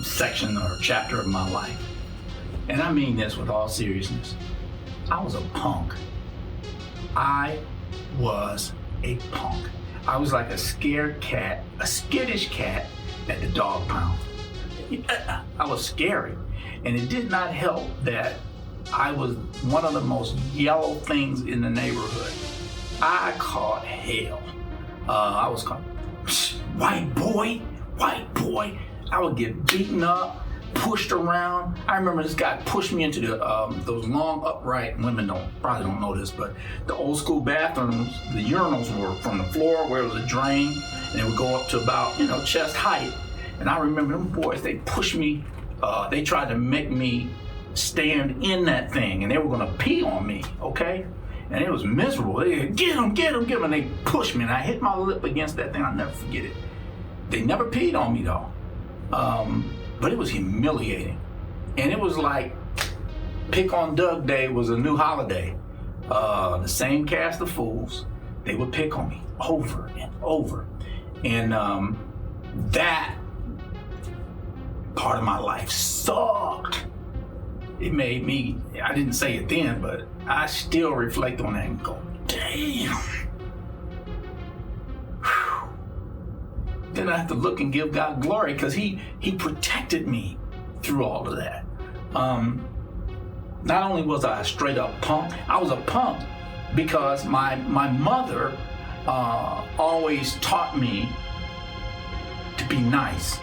section or chapter of my life. And I mean this with all seriousness. I was a punk. I was a punk. I was like a scared cat, a skittish cat at the dog pound. I was scary. And it did not help that I was one of the most yellow things in the neighborhood. I caught hell. I was called white boy. I would get beaten up, pushed around. I remember this guy pushed me into those long upright, women probably don't know this, but the old school bathrooms, the urinals were from the floor where it was a drain, and it would go up to about, chest height. And I remember them boys, they pushed me, they tried to make me stand in that thing, and they were gonna pee on me, okay? And it was miserable. They get him, and they pushed me, and I hit my lip against that thing. I'll never forget it. They never peed on me though. But it was humiliating. And it was like Pick on Doug Day was a new holiday. The same cast of fools, they would pick on me over and over. And that part of my life sucked. It made me, I didn't say it then, but I still reflect on that and go, damn. Whew. Then I have to look and give God glory because he protected me through all of that. Not only was I a straight up punk, I was a punk because my mother always taught me to be nice.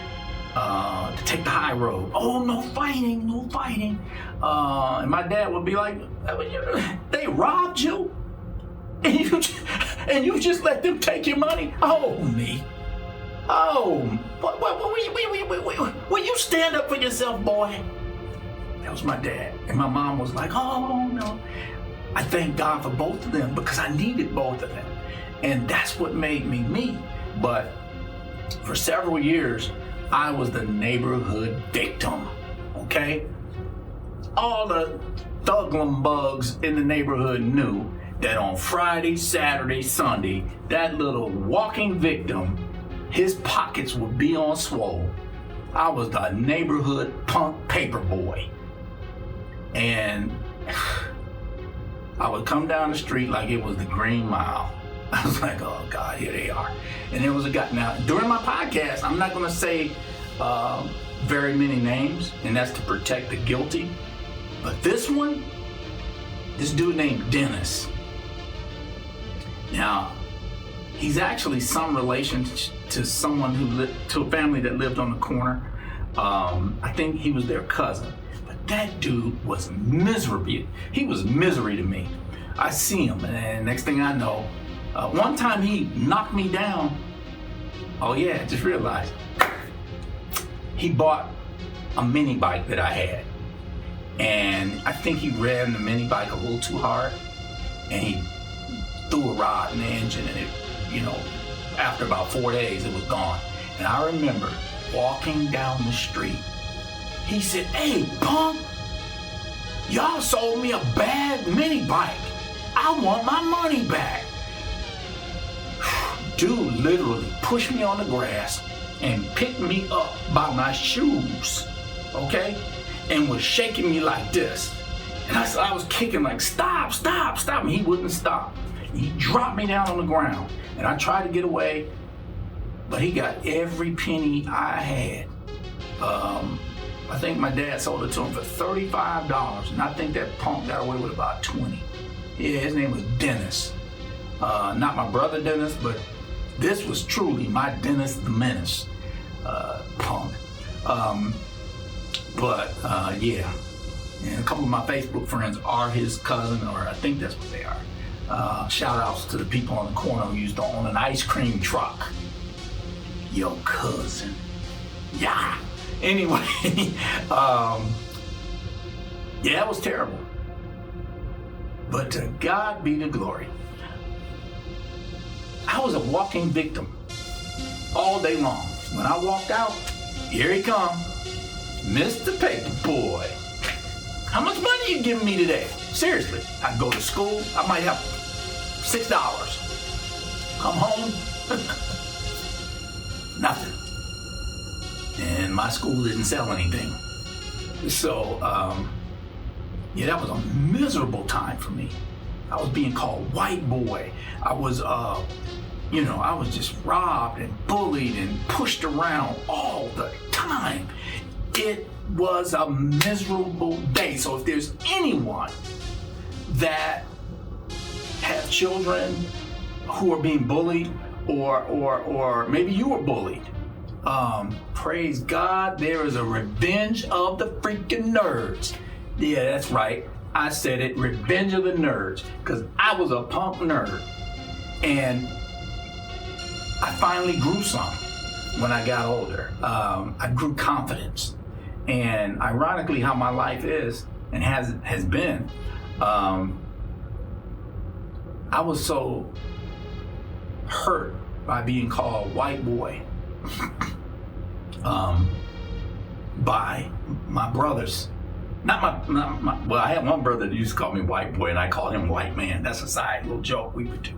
To take the high road. Oh, no fighting. And my dad would be like, they robbed you? And you just let them take your money? Oh, me. Oh, will you stand up for yourself, boy? That was my dad. And my mom was like, oh, no. I thank God for both of them because I needed both of them. And that's what made me me. But for several years, I was the neighborhood victim, okay? All the thugglum bugs in the neighborhood knew that on Friday, Saturday, Sunday, that little walking victim, his pockets would be on swole. I was the neighborhood punk paper boy. And I would come down the street like it was the Green Mile. I was like, oh God, here they are. And there was a guy. Now, during my podcast, I'm not going to say very many names, and that's to protect the guilty. But this dude named Dennis. Now, he's actually some relation to someone to a family that lived on the corner. I think he was their cousin. But that dude was miserable. He was misery to me. I see him, and next thing I know, one time he knocked me down. Oh yeah, just realized. He bought a mini bike that I had. And I think he ran the mini bike a little too hard. And he threw a rod in the engine and it, after about 4 days, it was gone. And I remember walking down the street. He said, hey, punk, y'all sold me a bad mini bike. I want my money back. Dude literally pushed me on the grass and picked me up by my shoes, okay? And was shaking me like this. And I was kicking like, stop. And he wouldn't stop. He dropped me down on the ground. And I tried to get away, but he got every penny I had. I think my dad sold it to him for $35. And I think that punk got away with about 20. Yeah, his name was Dennis. Not my brother Dennis, but this was truly my Dennis the Menace punk. Yeah. And a couple of my Facebook friends are his cousin, or I think that's what they are. Shout outs to the people on the corner who used to own an ice cream truck. Your cousin. Yeah. Anyway, yeah, it was terrible. But to God be the glory. I was a walking victim all day long. When I walked out, here he come, Mr. Paperboy. How much money you giving me today? Seriously, I go to school, I might have $6. Come home, nothing. And and my school didn't sell anything. So, yeah, that was a miserable time for me. I was being called white boy. I was, I was just robbed and bullied and pushed around all the time. It was a miserable day. So if there's anyone that have children who are being bullied, or maybe you were bullied, praise God, there is a revenge of the freaking nerds. Yeah, that's right. I said it, revenge of the nerds, because I was a punk nerd. And I finally grew some when I got older. I grew confidence. And ironically, how my life is and has been, I was so hurt by being called white boy by my brothers. Not my, well, I had one brother that used to call me white boy, and I called him white man. That's a side little joke we would do.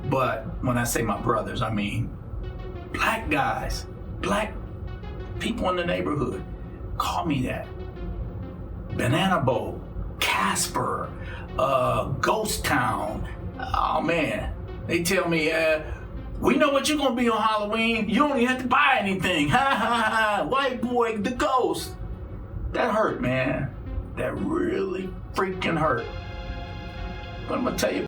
But when I say my brothers, I mean black guys, black people in the neighborhood call me that. Banana Boat, Casper, Ghost Town. Oh man, they tell me, we know what you're gonna be on Halloween. You don't even have to buy anything. Ha ha ha, white boy, the ghost. That hurt, man. That really freaking hurt. But I'm gonna tell you